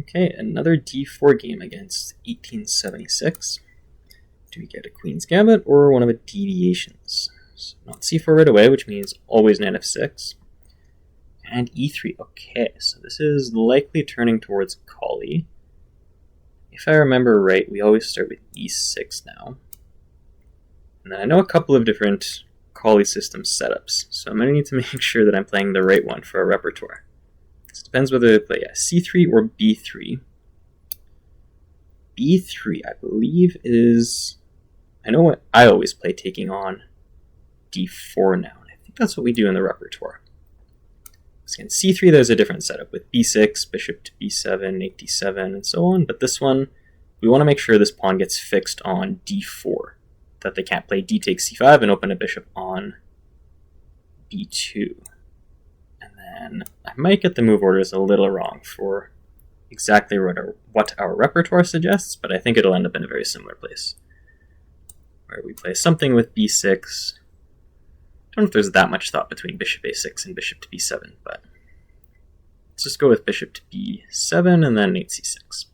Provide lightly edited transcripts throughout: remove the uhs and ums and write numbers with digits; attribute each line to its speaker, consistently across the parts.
Speaker 1: Okay, another d4 game against 1876. Do we get a Queen's Gambit or one of the deviations? So not c4 right away, which means always knight f6. And e3. Okay, so this is likely turning towards Colle. If I remember right, we always start with e6 now. And then I know a couple of different Colle system setups, so I'm going to need to make sure that I'm playing the right one for our repertoire. It depends whether to play c3 or b3. b3, I believe, is... I know what I always play, taking on d4 now, and I think that's what we do in the repertoire. So again, c3, there's a different setup with b6, bishop to b7, knight d7, and so on, but this one, we want to make sure this pawn gets fixed on d4, that they can't play d takes c5 and open a bishop on b2. And then I might get the move orders a little wrong for exactly what our repertoire suggests, but I think it'll end up in a very similar place, where we play something with b6. I don't know if there's that much thought between bishop a6 and bishop to b7, but let's just go with bishop to b7 and then knight c6.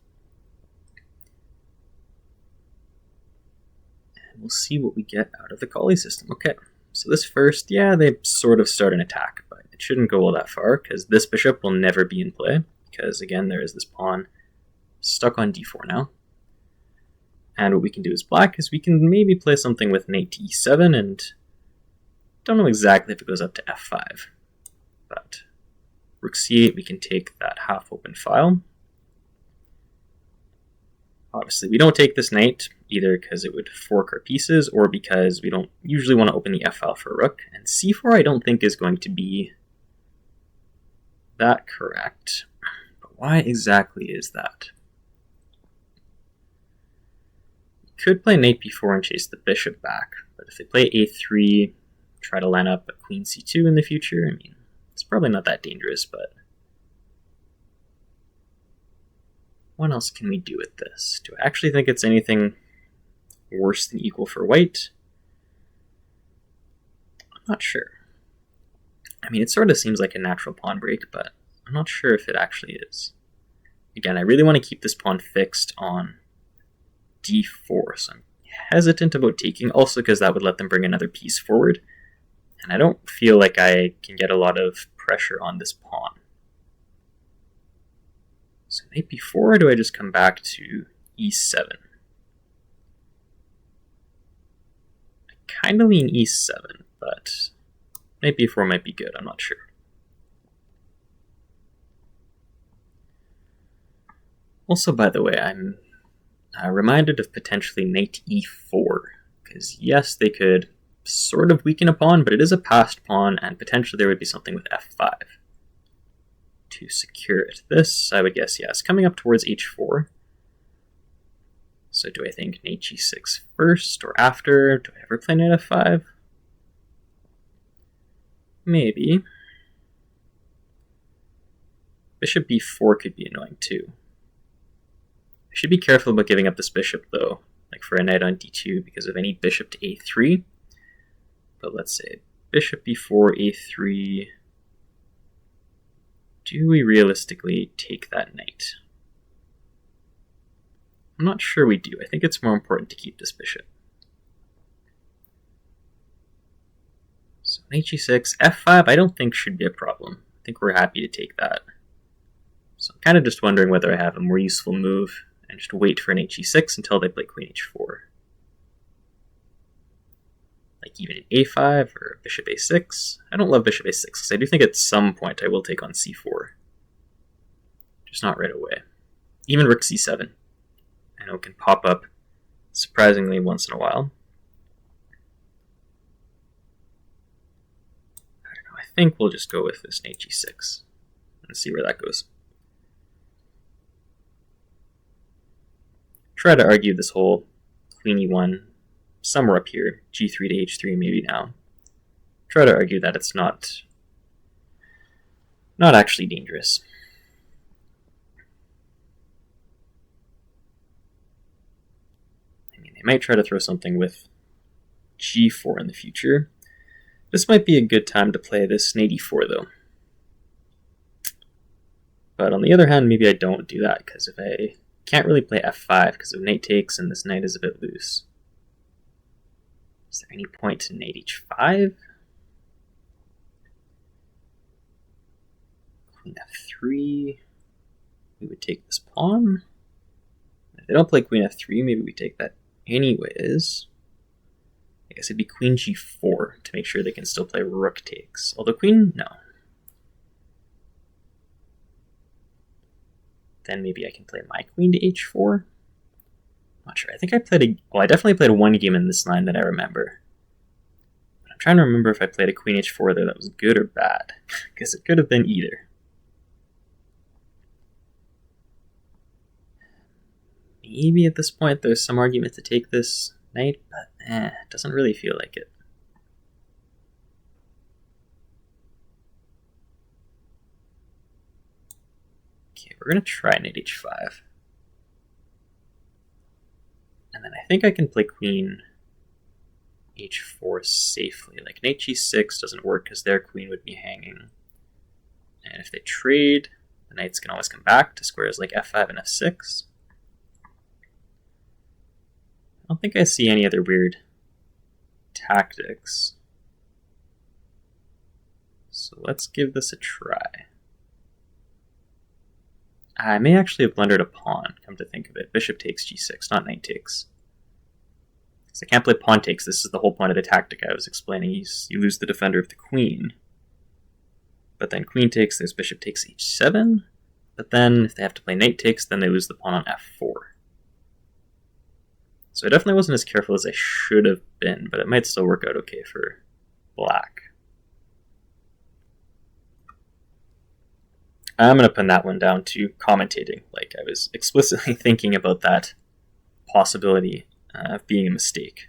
Speaker 1: And we'll see what we get out of the Colle system. Okay, so this first, yeah, they sort of start an attack, but it shouldn't go all that far, because this bishop will never be in play, because again, there is this pawn stuck on d4 now. And what we can do as black is we can maybe play something with knight to e7, and don't know exactly if it goes up to f5, but rook c8, we can take that half-open file. Obviously, we don't take this knight, either because it would fork our pieces, or because we don't usually want to open the f-file for a rook. And c4 I don't think is going to be that correct. But why exactly is that? We could play knight b4 and chase the bishop back, but if they play a3, try to line up a queen c2 in the future, I mean, it's probably not that dangerous, but what else can we do with this? Do I actually think it's anything worse than equal for white? I'm not sure. I mean, it sort of seems like a natural pawn break, but I'm not sure if it actually is. Again, I really want to keep this pawn fixed on d4, so I'm hesitant about taking, also because that would let them bring another piece forward, and I don't feel like I can get a lot of pressure on this pawn. So knight b4, or do I just come back to e7? I kind of lean e7, but knight b4 might be good, I'm not sure. Also, by the way, I'm reminded of potentially knight e4, because yes, they could sort of weaken a pawn, but it is a passed pawn, and potentially there would be something with f5 to secure it. This, I would guess, yes, coming up towards h4. So do I think knight g6 first or after? Do I ever play knight f5? Maybe. Bishop b4 could be annoying too. I should be careful about giving up this bishop though, like for a knight on d2, because of any bishop to a3. But let's say bishop b4, a3. Do we realistically take that knight? I'm not sure we do. I think it's more important to keep this bishop. So knight g6, f5 I don't think should be a problem. I think we're happy to take that. So I'm kind of just wondering whether I have a more useful move and just wait for knight g6 until they play queen h4. Like even an a5 or bishop a6. I don't love bishop a6 because I do think at some point I will take on c4. Just not right away. Even rook c7. I know it can pop up surprisingly once in a while. I don't know, I think we'll just go with this knight g6 and see where that goes. Try to argue this whole queen e1 somewhere up here, g3 to h3 maybe now. Try to argue that it's not actually dangerous. I mean, they might try to throw something with g4 in the future. This might be a good time to play this knight e4 though. But on the other hand, maybe I don't do that, because if I can't really play f5 because of knight takes, and this knight is a bit loose. Is there any point to knight h5? Queen f3. We would take this pawn. If they don't play queen f3, maybe we take that anyways. I guess it'd be queen g4 to make sure they can still play rook takes. Although queen, no. Then maybe I can play my queen to h4. Not sure. I think I played I definitely played one game in this line that I remember. But I'm trying to remember if I played a queen h4 there that was good or bad, because it could have been either. Maybe at this point there's some argument to take this knight, but it doesn't really feel like it. Okay, we're going to try knight h5. And then I think I can play queen h4 safely. Like knight g6 doesn't work because their queen would be hanging. And if they trade, the knights can always come back to squares like f5 and f6. I don't think I see any other weird tactics. So let's give this a try. I may actually have blundered a pawn, come to think of it. Bishop takes g6, not knight takes. Because I can't play pawn takes. This is the whole point of the tactic I was explaining. You lose the defender of the queen. But then queen takes, there's bishop takes h7. But then if they have to play knight takes, then they lose the pawn on f4. So I definitely wasn't as careful as I should have been, but it might still work out okay for black. I'm going to pin that one down to commentating. Like, I was explicitly thinking about that possibility of being a mistake.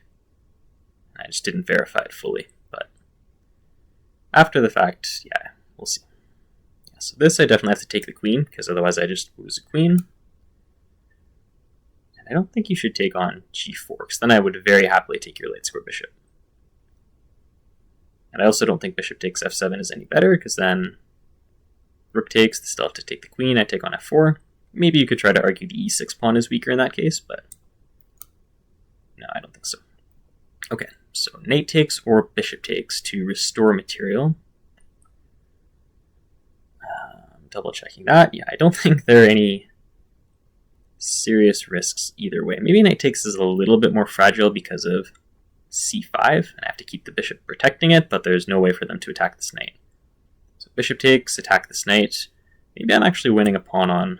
Speaker 1: I just didn't verify it fully, but after the fact, yeah, we'll see. Yeah, so this I definitely have to take the queen, because otherwise I just lose a queen. I don't think you should take on g4, because then I would very happily take your late square bishop. And I also don't think bishop takes f7 is any better, because then rook takes, they still have to take the queen, I take on f4. Maybe you could try to argue the e6 pawn is weaker in that case, but no, I don't think so. Okay, so knight takes or bishop takes to restore material. Double checking that. Yeah, I don't think there are any serious risks either way. Maybe knight takes is a little bit more fragile because of c5, and I have to keep the bishop protecting it, but there's no way for them to attack this knight. So bishop takes, attack this knight. Maybe I'm actually winning a pawn on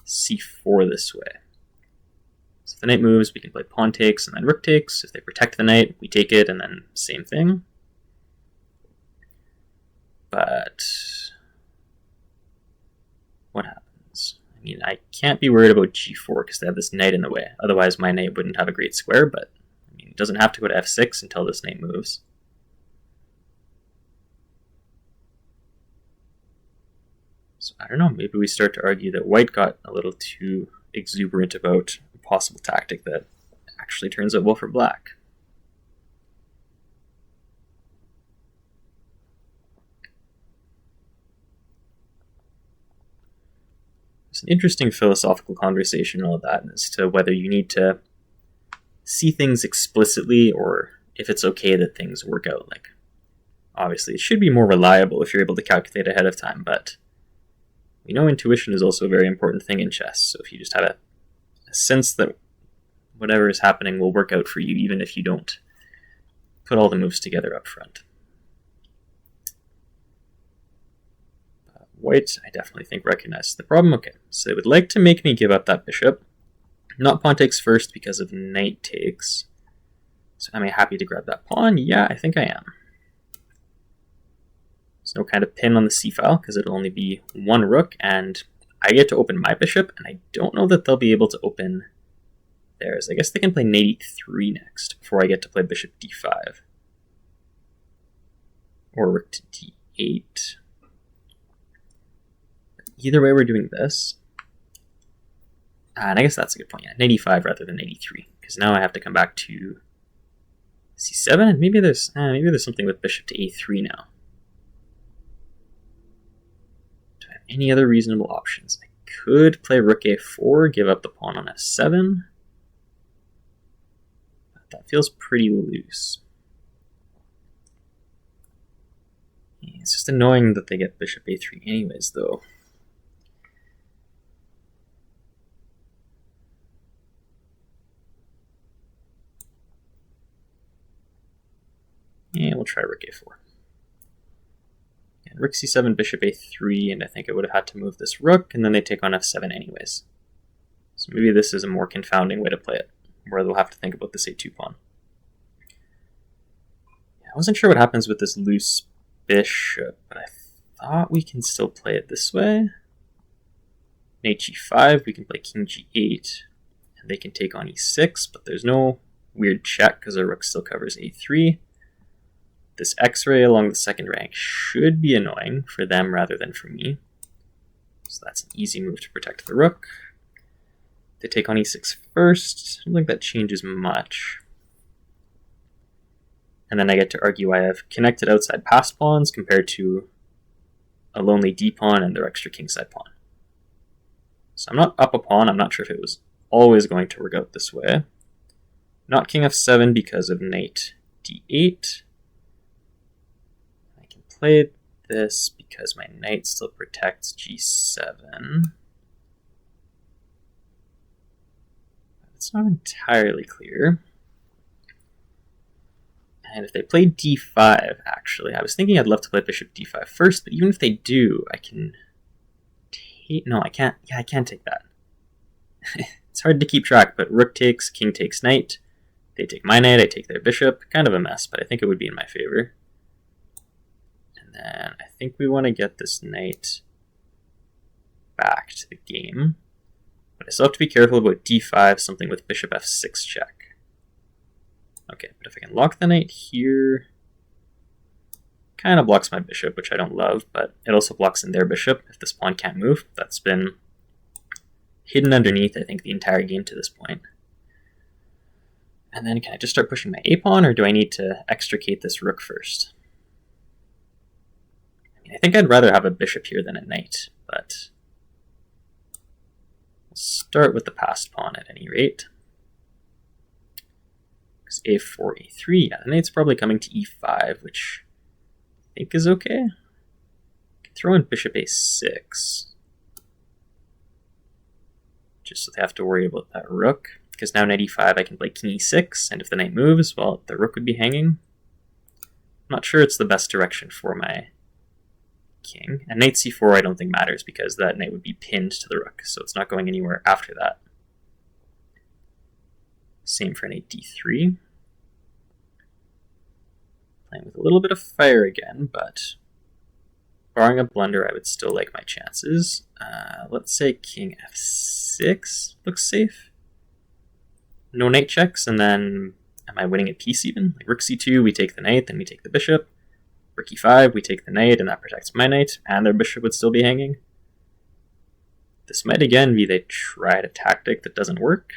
Speaker 1: c4 this way. So if the knight moves, we can play pawn takes and then rook takes. If they protect the knight, we take it, and then same thing. But what happens? I mean, I can't be worried about g4 because they have this knight in the way. Otherwise, my knight wouldn't have a great square, but I mean, it doesn't have to go to f6 until this knight moves. So I don't know, maybe we start to argue that white got a little too exuberant about a possible tactic that actually turns out well for black. It's an interesting philosophical conversation, all of that, as to whether you need to see things explicitly or if it's okay that things work out. Like, obviously, it should be more reliable if you're able to calculate ahead of time, but we know intuition is also a very important thing in chess. So if you just have a sense that whatever is happening will work out for you, even if you don't put all the moves together up front. White, I definitely think, recognizes the problem. Okay, so they would like to make me give up that bishop. Not pawn takes first because of knight takes. So am I happy to grab that pawn? Yeah, I think I am. There's no kind of pin on the c file because it'll only be one rook, and I get to open my bishop, and I don't know that they'll be able to open theirs. I guess they can play knight e3 next before I get to play bishop d5. Or rook to d8. Either way, we're doing this. And I guess that's a good point. Yeah, knight e5 rather than knight e3, because now I have to come back to c7, and maybe there's something with bishop to a3 now. Do I have any other reasonable options? I could play rook a4, give up the pawn on f7. But that feels pretty loose. It's just annoying that they get bishop a3 anyways, though. Yeah, we'll try rook a4. And rook c7, bishop a3, and I think I would have had to move this rook, and then they take on f7 anyways. So maybe this is a more confounding way to play it, where they'll have to think about this a2 pawn. Yeah, I wasn't sure what happens with this loose bishop, but I thought we can still play it this way. Knight g5, we can play king g8, and they can take on e6, but there's no weird check because our rook still covers a3. This x-ray along the second rank should be annoying for them rather than for me. So that's an easy move to protect the rook. They take on e6 first. I don't think that changes much. And then I get to argue I have connected outside passed pawns compared to a lonely d pawn and their extra kingside pawn. So I'm not up a pawn. I'm not sure if it was always going to work out this way. Not king f7 because of knight d8. Play this because my knight still protects g7. It's not entirely clear. And if they play d5, actually, I was thinking I'd love to play bishop d5 first, but even if they do, I can take... No, I can't. Yeah, I can't take that. It's hard to keep track, but rook takes, king takes knight. They take my knight, I take their bishop. Kind of a mess, but I think it would be in my favor. And I think we want to get this knight back to the game. But I still have to be careful about d5, something with bishop f6 check. Okay, but if I can lock the knight here, kind of blocks my bishop, which I don't love, but it also blocks in their bishop if this pawn can't move. That's been hidden underneath, I think, the entire game to this point. And then can I just start pushing my a-pawn, or do I need to extricate this rook first? I think I'd rather have a bishop here than a knight, but we'll start with the passed pawn at any rate. Because a4, a3, yeah, the knight's probably coming to e5, which I think is okay. I can throw in bishop a6, just so they have to worry about that rook. Because now knight e5, I can play king e6, and if the knight moves, well, the rook would be hanging. I'm not sure it's the best direction for my king. And knight c4 I don't think matters because that knight would be pinned to the rook, so it's not going anywhere after that. Same for knight d3. Playing with a little bit of fire again, but barring a blunder, I would still like my chances. Let's say king f6 looks safe. No knight checks, and then am I winning a piece even? Like rook c2, we take the knight, then we take the bishop. Rook e5, we take the knight, and that protects my knight, and their bishop would still be hanging. This might again be they tried a tactic that doesn't work.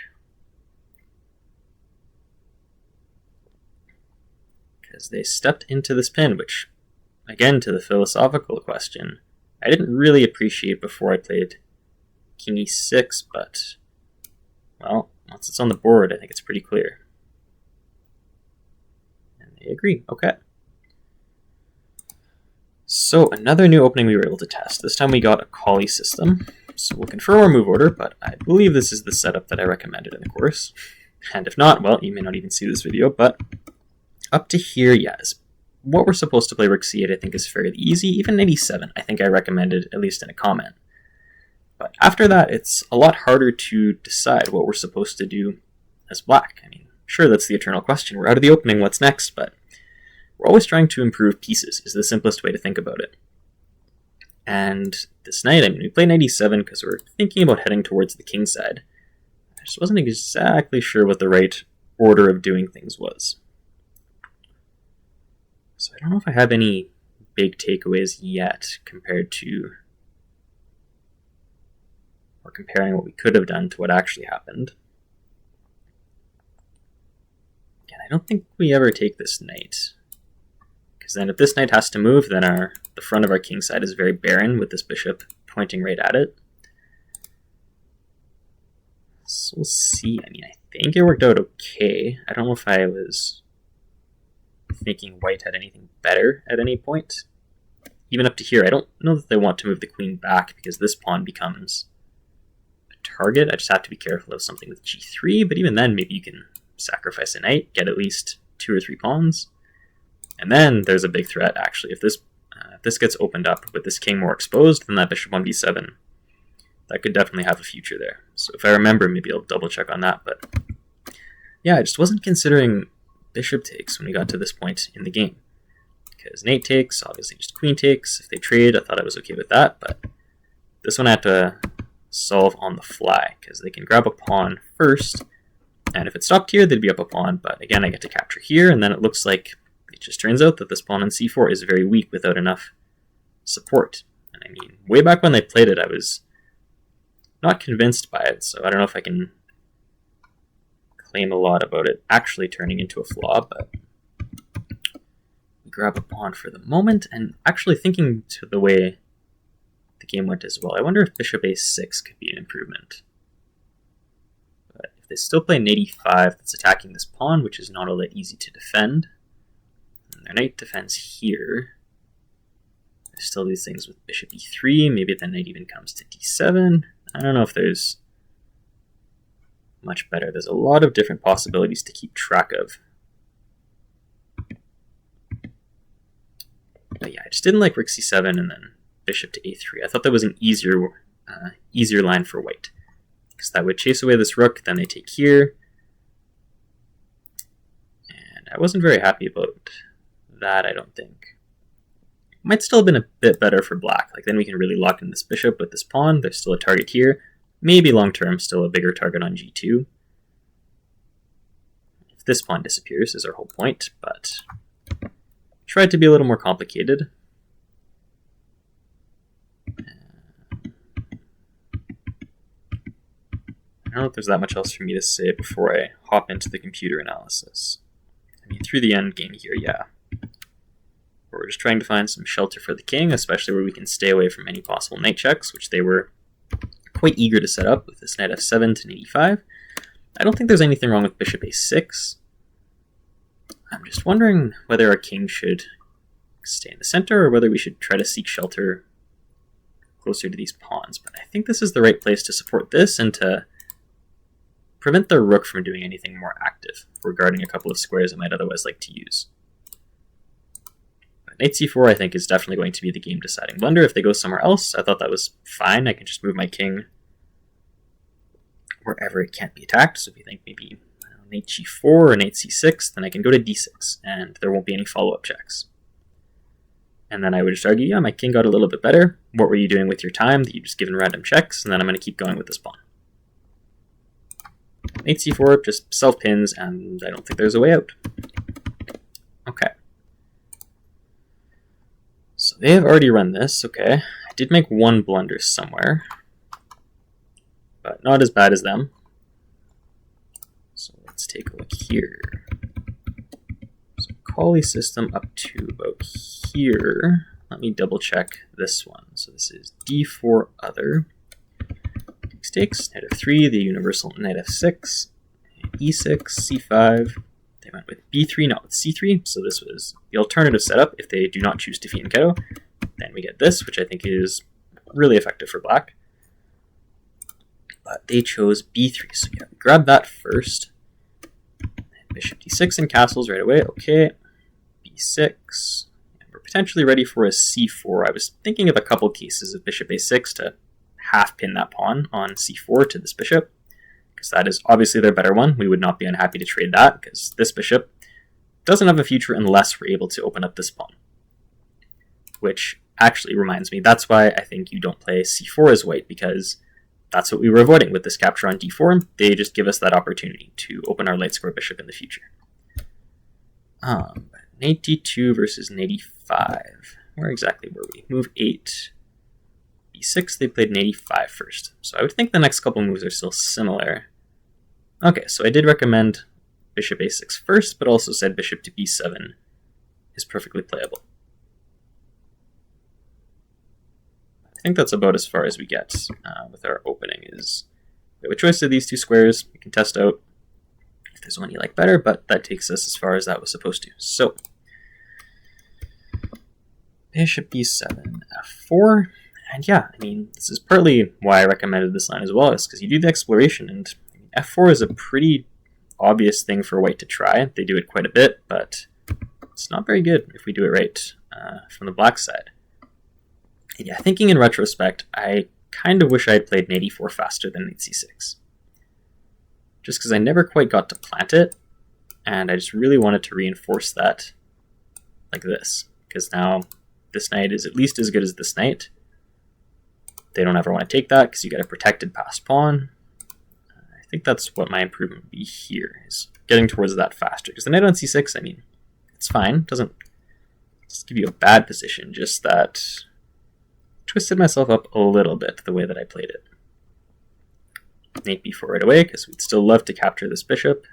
Speaker 1: Because they stepped into this pin, which, again, to the philosophical question, I didn't really appreciate before I played king e6, but, well, once it's on the board, I think it's pretty clear. And they agree, okay. So another new opening we were able to test. This time we got a Colle system. So we'll confirm our move order, but I believe this is the setup that I recommended in the course. And if not, well, you may not even see this video, but up to here, yes. What we're supposed to play rook c8 I think is fairly easy. Even knight e7 I think I recommended, at least in a comment. But after that, it's a lot harder to decide what we're supposed to do as black. I mean, sure, that's the eternal question. We're out of the opening, what's next? But we're always trying to improve pieces, is the simplest way to think about it. And this night, I mean, we play knight e7 because we're thinking about heading towards the king side. I just wasn't exactly sure what the right order of doing things was. So I don't know if I have any big takeaways yet compared to, or comparing what we could have done to what actually happened. Again, I don't think we ever take this knight. Because then if this knight has to move, then the front of our king side is very barren with this bishop pointing right at it. So we'll see. I mean, I think it worked out okay. I don't know if I was thinking white had anything better at any point. Even up to here, I don't know that they want to move the queen back because this pawn becomes a target. I just have to be careful of something with g3, but even then, maybe you can sacrifice a knight, get at least 2 or 3 pawns. And then there's a big threat, actually. If this gets opened up with this king more exposed, then that bishop on b7, that could definitely have a future there. So if I remember, maybe I'll double check on that. But yeah, I just wasn't considering bishop takes when we got to this point in the game. Because knight takes, obviously just queen takes. If they trade, I thought I was okay with that. But this one I had to solve on the fly, because they can grab a pawn first. And if it stopped here, they'd be up a pawn. But again, I get to capture here, and then it looks like it just turns out that this pawn on c4 is very weak without enough support. And I mean, way back when they played it, I was not convinced by it, so I don't know if I can claim a lot about it actually turning into a flaw, but we grab a pawn for the moment, and actually thinking to the way the game went as well, I wonder if bishop a6 could be an improvement. But if they still play knight e5 that's attacking this pawn, which is not all that easy to defend, and their knight defends here, there's still these things with bishop e3, maybe the knight even comes to d7. I don't know if there's much better. There's a lot of different possibilities to keep track of. But yeah, I just didn't like rook c7 and then bishop to a3. I thought that was an easier line for white, because that would chase away this rook, then they take here. And I wasn't very happy about that, I don't think. Might still have been a bit better for black. Like, then we can really lock in this bishop with this pawn. There's still a target here. Maybe long-term, still a bigger target on g2. If this pawn disappears is our whole point, but tried to be a little more complicated. I don't know if there's that much else for me to say before I hop into the computer analysis. I mean, through the end game here, yeah. We're just trying to find some shelter for the king, especially where we can stay away from any possible knight checks, which they were quite eager to set up with this knight f7 to knight e5. I don't think there's anything wrong with bishop a6. I'm just wondering whether our king should stay in the center or whether we should try to seek shelter closer to these pawns. But I think this is the right place to support this and to prevent the rook from doing anything more active regarding a couple of squares I might otherwise like to use. Knight c4, I think, is definitely going to be the game-deciding blunder. If they go somewhere else, I thought that was fine. I can just move my king wherever it can't be attacked. So if you think maybe knight g4 or knight c6, then I can go to d6, and there won't be any follow-up checks. And then I would just argue, yeah, my king got a little bit better. What were you doing with your time that you've just given random checks? And then I'm going to keep going with this pawn. Knight c4 just self-pins, and I don't think there's a way out. Okay. So they have already run this, okay. I did make one blunder somewhere, but not as bad as them. So let's take a look here. So Colle system up to about here. Let me double check this one. So this is d4 other. Takes, knight f3, the universal knight f6, e6, c5. They went with b3, not with c3, so this was the alternative setup. If they do not choose to fianchetto, then we get this, which I think is really effective for black. But they chose b3, so yeah, we grab that first. Bishop d6 and castles right away, okay. b6, and we're potentially ready for a c4. I was thinking of a couple cases of bishop a6 to half pin that pawn on c4 to this bishop, because that is obviously their better one. We would not be unhappy to trade that, because this bishop doesn't have a future unless we're able to open up this pawn. Which actually reminds me, that's why I think you don't play c4 as white, because that's what we were avoiding with this capture on d4. They just give us that opportunity to open our light square bishop in the future. Knight d2 versus knight e5. Where exactly were we? Move 8. b6, they played knight e5 first. So I would think the next couple moves are still similar. Okay, so I did recommend bishop a6 first, but also said bishop to b7 is perfectly playable. I think that's about as far as we get with our opening. Is we have a choice of these two squares. We can test out if there's one you like better, but that takes us as far as that was supposed to. So bishop b7, f4, and yeah, I mean, this is partly why I recommended this line as well, is because you do the exploration, and f4 is a pretty obvious thing for white to try. They do it quite a bit, but it's not very good if we do it right from the black side. And yeah, thinking in retrospect, I kind of wish I had played knight e4 faster than knight c6. Just because I never quite got to plant it, and I just really wanted to reinforce that like this, because now this knight is at least as good as this knight. They don't ever want to take that because you get a protected passed pawn. I think that's what my improvement would be here, is getting towards that faster. Because the knight on c6, I mean, it's fine. It doesn't just give you a bad position, just that twisted myself up a little bit the way that I played it. Knight b4 right away, because we'd still love to capture this bishop.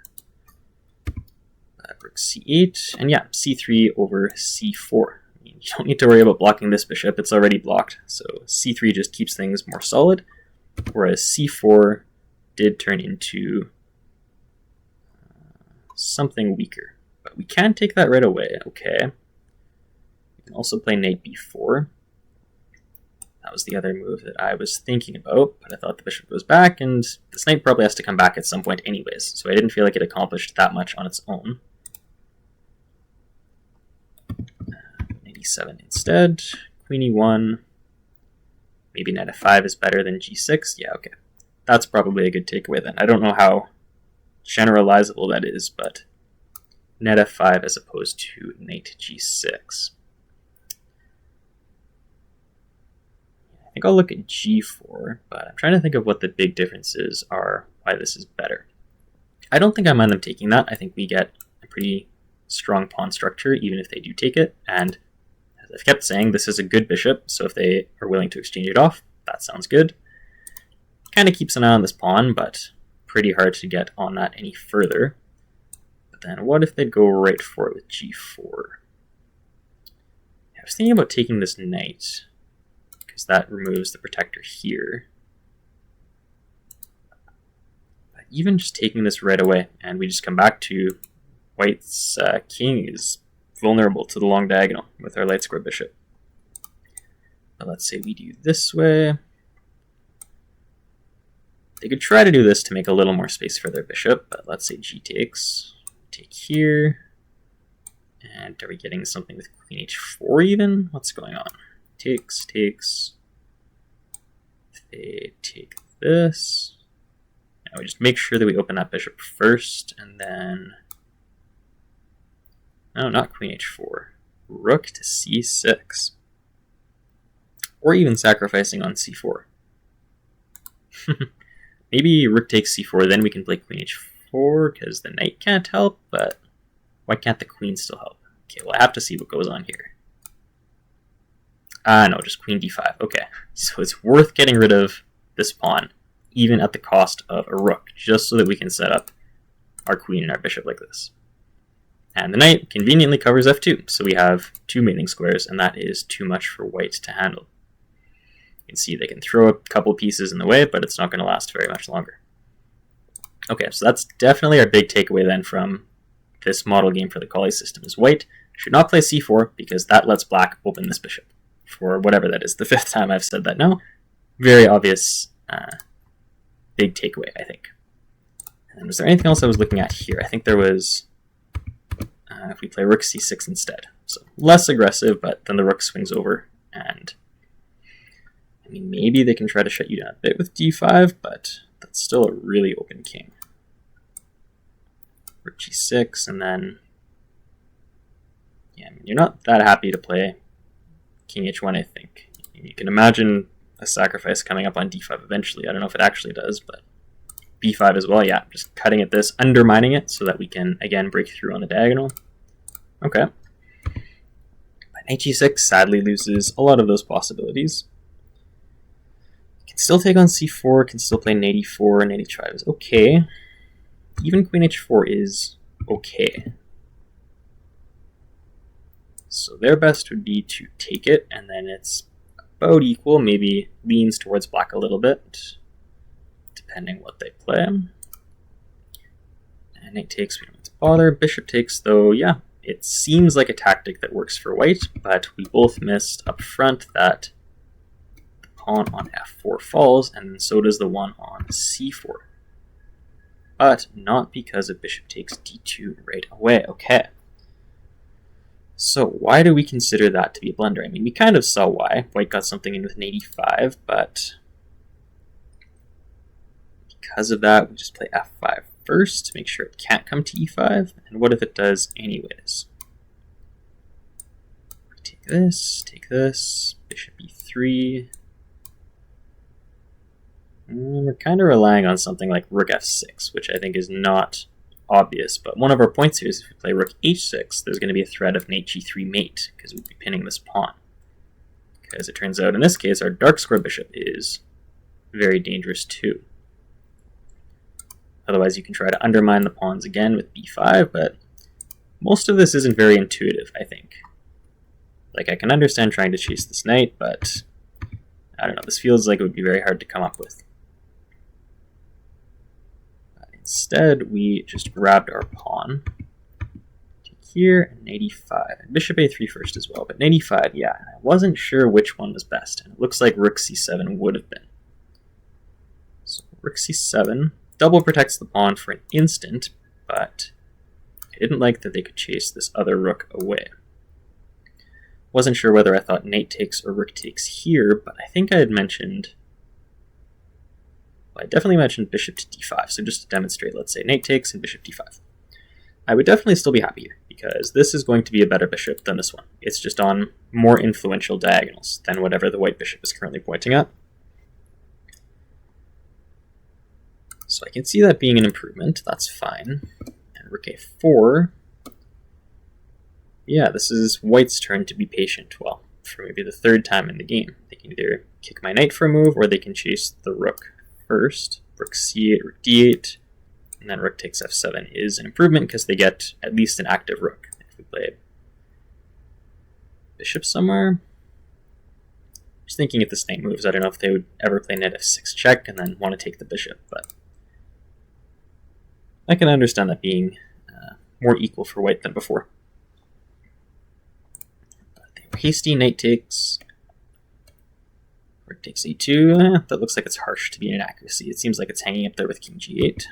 Speaker 1: Rook c8, and yeah, c3 over c4. You don't need to worry about blocking this bishop, it's already blocked, so c3 just keeps things more solid, whereas c4 did turn into something weaker. But we can take that right away, okay. We can also play knight b4. That was the other move that I was thinking about, but I thought the bishop goes back, and this knight probably has to come back at some point anyways, so I didn't feel like it accomplished that much on its own. e7 instead, queen e1, maybe knight f5 is better than g6, yeah, okay. That's probably a good takeaway then. I don't know how generalizable that is, but knight f5 as opposed to knight g6. I think I'll look at g4, but I'm trying to think of what the big differences are, why this is better. I don't think I mind them taking that. I think we get a pretty strong pawn structure, even if they do take it, and as I've kept saying, this is a good bishop, so if they are willing to exchange it off, that sounds good. Kind of keeps an eye on this pawn, but pretty hard to get on that any further. But then what if they'd go right for it with g4? I was thinking about taking this knight, because that removes the protector here. But even just taking this right away, and we just come back to white's king is vulnerable to the long diagonal with our light square bishop. But let's say we do this way. They could try to do this to make a little more space for their bishop, but let's say g takes. Take here. And are we getting something with queen h4 even? What's going on? Takes, takes. They take this. Now we just make sure that we open that bishop first, and then... No, not queen h4. Rook to c6. Or even sacrificing on c4. Maybe rook takes c4, then we can play queen h4, because the knight can't help, but why can't the queen still help? Okay, well I have to see what goes on here. No, just queen d5. Okay, so it's worth getting rid of this pawn, even at the cost of a rook, just so that we can set up our queen and our bishop like this. And the knight conveniently covers f2, so we have two mating squares, and that is too much for white to handle. You can see they can throw a couple pieces in the way, but it's not going to last very much longer. Okay, so that's definitely our big takeaway then from this model game for the Colle system, is white should not play c4, because that lets black open this bishop. For whatever that is, the 5th time I've said that now. Very obvious big takeaway, I think. And was there anything else I was looking at here? I think there was... if we play rook c6 instead. So less aggressive, but then the rook swings over, and I mean, maybe they can try to shut you down a bit with d5, but that's still a really open king. Rook g6, and then, yeah, I mean, you're not that happy to play king h1, I think. You can imagine a sacrifice coming up on d5 eventually. I don't know if it actually does, but b5 as well, yeah, just cutting at this, undermining it so that we can, again, break through on the diagonal. Okay. But knight g6 sadly loses a lot of those possibilities. Can still take on c4, can still play knight e4, knight h5 is okay. Even queen h4 is okay. So their best would be to take it, and then it's about equal, maybe leans towards black a little bit, depending what they play. And knight takes, we don't have to bother. Bishop takes, though, yeah, it seems like a tactic that works for white, but we both missed up front that the pawn on f4 falls, and so does the one on c4. But not because of bishop takes d2 right away. Okay. So why do we consider that to be a blunder? I mean, we kind of saw why. White got something in with an 85, but because of that, we just play f5 first to make sure it can't come to e5. And what if it does anyways? Take this, bishop e3. And we're kind of relying on something like rook f6, which I think is not obvious, but one of our points here is if we play rook h6, there's going to be a threat of knight g3 mate, because we'd be pinning this pawn. Because it turns out, in this case, our dark square bishop is very dangerous too. Otherwise, you can try to undermine the pawns again with b5, but most of this isn't very intuitive, I think. Like, I can understand trying to chase this knight, but I don't know, this feels like it would be very hard to come up with. Instead, we just grabbed our pawn to here, and knight e5, and bishop a3 first as well, but knight e5, yeah, I wasn't sure which one was best, and it looks like rook c7 would have been. So rook c7 double protects the pawn for an instant, but I didn't like that they could chase this other rook away. Wasn't sure whether I thought knight takes or rook takes here, but I think I had mentioned, well, I definitely mentioned bishop to d5, so just to demonstrate, let's say knight takes and bishop d5. I would definitely still be happy here, because this is going to be a better bishop than this one. It's just on more influential diagonals than whatever the white bishop is currently pointing at. So I can see that being an improvement, that's fine. And rook a4, yeah, this is white's turn to be patient, well, for maybe the third time in the game. They can either kick my knight for a move, or they can chase the rook first. Rook c8, rook d8, and then rook takes f7 is an improvement because they get at least an active rook. If we play bishop somewhere, just thinking if this knight moves, I don't know if they would ever play knight f6 check and then want to take the bishop, but I can understand that being more equal for white than before. Hasty, knight takes, rook takes a2, that looks like it's harsh to be an inaccuracy. It seems like it's hanging up there with king g8.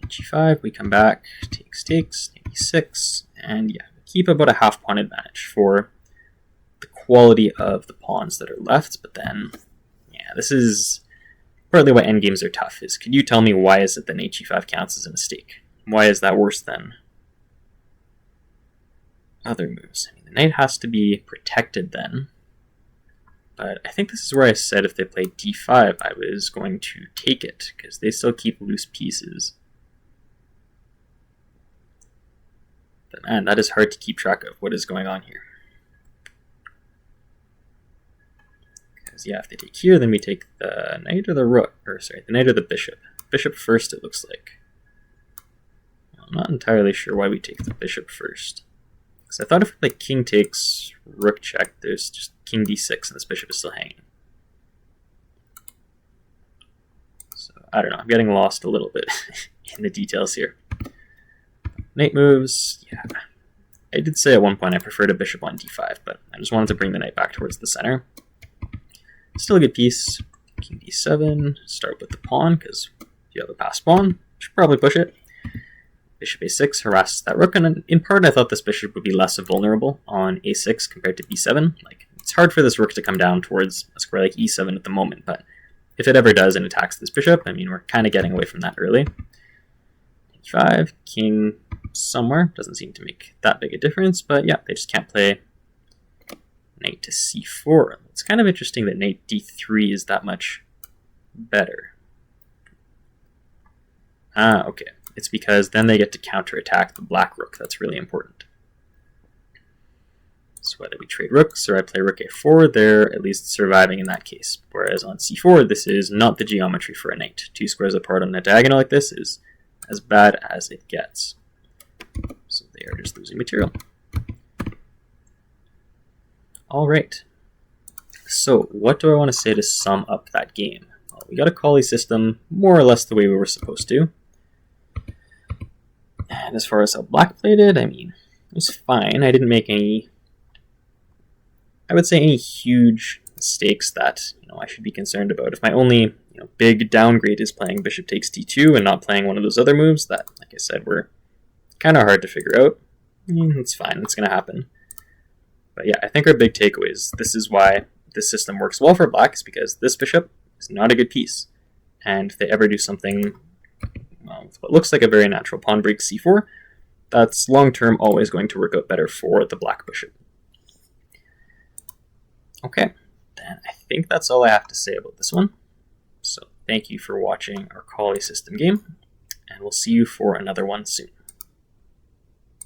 Speaker 1: G5, we come back, takes, knight e6, and yeah, we keep about a half pawn advantage for the quality of the pawns that are left, but then, yeah, this is partly why endgames are tough, is could you tell me why is it that knight g5 counts as a mistake? Why is that worse than other moves? I mean, the knight has to be protected then, but I think this is where I said if they played d5, I was going to take it, because they still keep loose pieces. But man, that is hard to keep track of what is going on here. Because yeah, if they take here, then we take the knight or the rook, or sorry, the knight or the bishop. Bishop first, it looks like. I'm not entirely sure why we take the bishop first. Because I thought if we play king takes, rook check, there's just king d6 and this bishop is still hanging. So, I don't know, I'm getting lost a little bit in the details here. Knight moves, yeah. I did say at one point I preferred a bishop on d5, but I just wanted to bring the knight back towards the center. Still a good piece. King d7, start with the pawn, because if you have a passed pawn, you should probably push it. Bishop a6 harasses that rook, and in part I thought this bishop would be less vulnerable on a6 compared to b7. Like, it's hard for this rook to come down towards a square like e7 at the moment, but if it ever does and attacks this bishop, I mean, we're kind of getting away from that early. e5, king somewhere, doesn't seem to make that big a difference, but yeah, they just can't play knight to c4. It's kind of interesting that knight d3 is that much better. Ah, okay. It's because then they get to counterattack the black rook. That's really important. So whether we trade rooks or I play rook a4, they're at least surviving in that case. Whereas on c4, this is not the geometry for a knight. 2 squares apart on a diagonal like this is as bad as it gets. So they are just losing material. All right. So what do I want to say to sum up that game? Well, we got a Colle system more or less the way we were supposed to. And as far as how black played it, I mean, it was fine. I didn't make any, I would say, any huge mistakes that I should be concerned about. If my only big downgrade is playing bishop takes d2 and not playing one of those other moves that, like I said, were kind of hard to figure out, it's fine. It's going to happen. But yeah, I think our big takeaway is this is why this system works well for black, is because this bishop is not a good piece. And if they ever do something with what looks like a very natural pawn break c4, that's long-term always going to work out better for the black bishop. Okay, then I think that's all I have to say about this one. So thank you for watching our Colle system game, and we'll see you for another one soon.